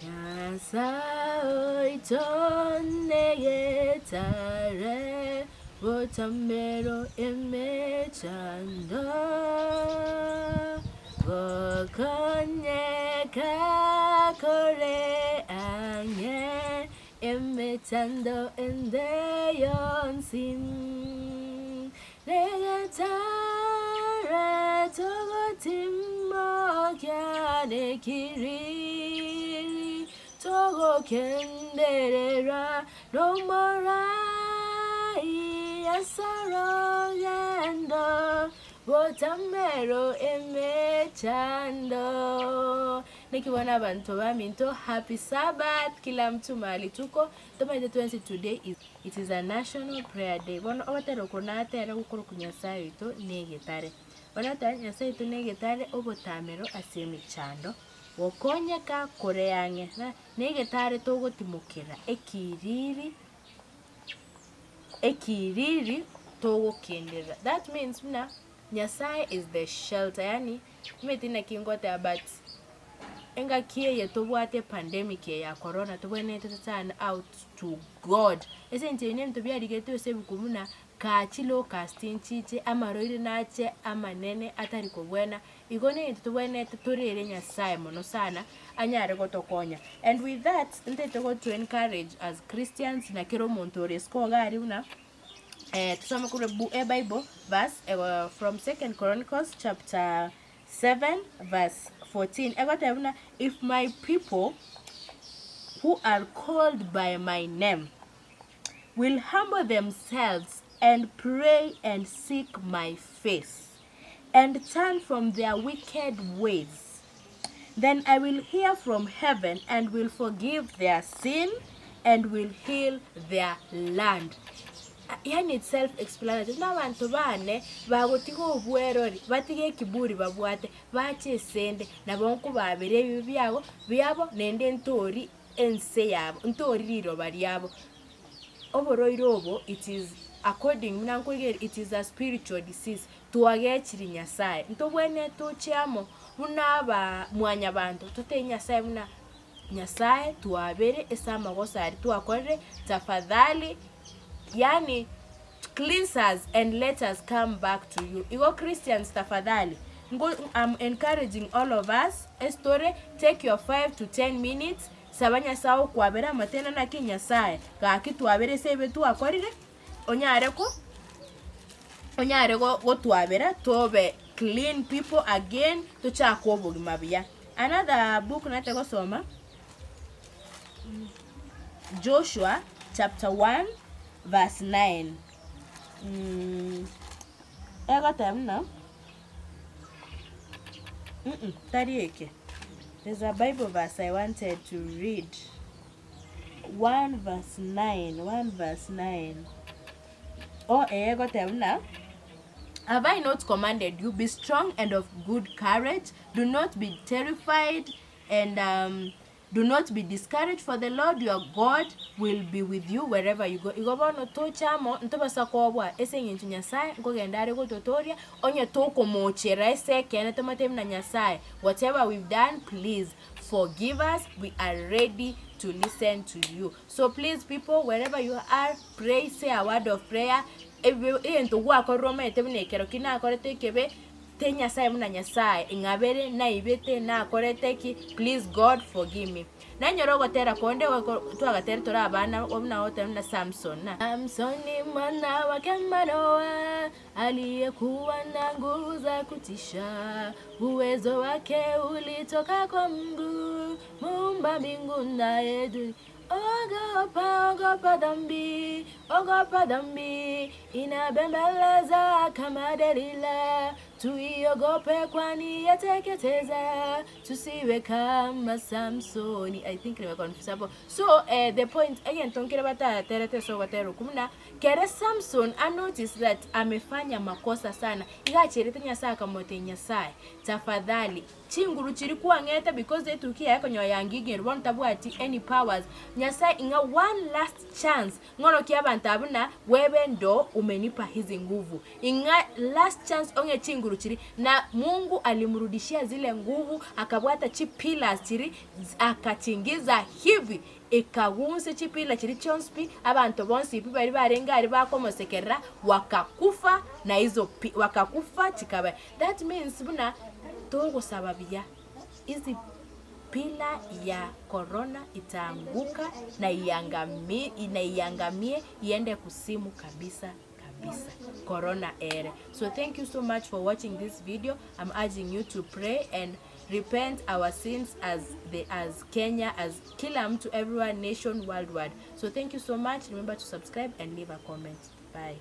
Nyasaye tonegetare Botamero emechanda Bokonyeka kore anye emechando endeyon sim Negetare togotimo kyane kiri Togo kenderera Romorai asaro yendo Botamero emechando Nikiwana abantu baminto happy Sabbath kila mtu mahali tuko Toma 20 today it is a national prayer day Bono obatero konate era gukoro kunyasayo ito negetare Bonata nyasayo ito negetare obotamero asemichando Wokonyeka kore yange negetare togotimukira ekiriri togokendera that means mna Nyasaye is the shelter yani metina kingote about enga kie yetobwate pandemic ya corona tobwene turn out to God ese ntine mtobya digeto sebukumuna kachilo castinchiche amaroire nache amanene atari kobwena igone tobwene tutorere Nyasaye mono sana anyare gotokonya and with that ntete go to encourage as Christians na kero montores ko gari una tusome kule Bible verse from 2 Chronicles chapter 7 verse 14 if my people who are called by my name will humble themselves and pray and seek my face and turn from their wicked ways, then I will hear from heaven and will forgive their sin and will heal their land. Yani it's self-explanatory. N'abantu bane bagotigo obwerori batige kiburi babwate bache sende nabonko babere byabo nende ntori ense yabo ntori riro bariabo oboroirobo it is according nankwegere it is a spiritual disease tuagechiri Nyasaye ntobwene tochiamo munaba mwanya bantu tote Nyasaye muna Nyasaye tuabere esama gosari tuakorre tafadhali yani cleanse us and let us come back to you. Igo Christians tafadhali. I'm encouraging all of us. Estore, take your 5 to 10 minutes. Sabanya sao kwabera matena na Nyasaye. Gaki tuabere sebe tu akorire. Onyare go tuabera tobe clean people again to chako bugimabia. Another book natego soma. Joshua chapter 1 verse 9. I got them now. There's a Bible verse I wanted to read. 1 verse 9. Oh, I got them now. Have I not commanded you? Be strong and of good courage. Do not be terrified and do not be discouraged, for the Lord your God will be with you wherever you go. Igoba no tochamo ntobasa kobwa ese nyintu Nyasaye ngogendare go totoria onye toko mochera ese kene tomatem na Nyasaye. Whatever we've done, please forgive us. We are ready to listen to you. So please people, wherever you are, pray, say a word of prayer. Ento wako Roma etemne kero kina korete kebe te Nyasaye muna Nyasaye ingabere na ibete na koreteki please God forgive me na nyorogo tera konde twagatera tora abana omna wote na Samson ni mwana wa Manoa aliyekuwa na nguvu za kutisha uwezo wake ulitoka kwa Mungu muumba mbingu na dunia. Ogopa dhambi, inabembeleza kama Delila, tuiogope kwani yateketeza, tusiwe kama Samsoni. I think they were confused. So the point again, tonkira bata terete so watero kumna, kere Samson I noticed that amefanya makosa sana. Igachirete Nyasaye kamote Nyasaye. Tafadhali chinguru chirikuwa ngeta because they tukia yako nyoyangigi rwon tabuati any powers. Nyasaye inga one last chance. Ngono kia bantabuna webe ndo umenipa hizi nguvu. Inga last chance onge chinguru chiguru chiri, na Mungu alimrudishia zile nguvu, akabwata chipila chiri akachingiza hivi ikawunse chipila chiri chonspi abantu bonsi ipi bari barengari bakomosekera wakakufa na hizo wakakufa chikaba. That means buna togo sababia hizi pila ya corona itaanguka na iangamie iende kusimu kabisa. Corona era. So thank you so much for watching this video. I'm urging you to pray and repent our sins as Kenya, as kila mtu, everyone, nation, worldwide. So thank you so much. Remember to subscribe and leave a comment. Bye.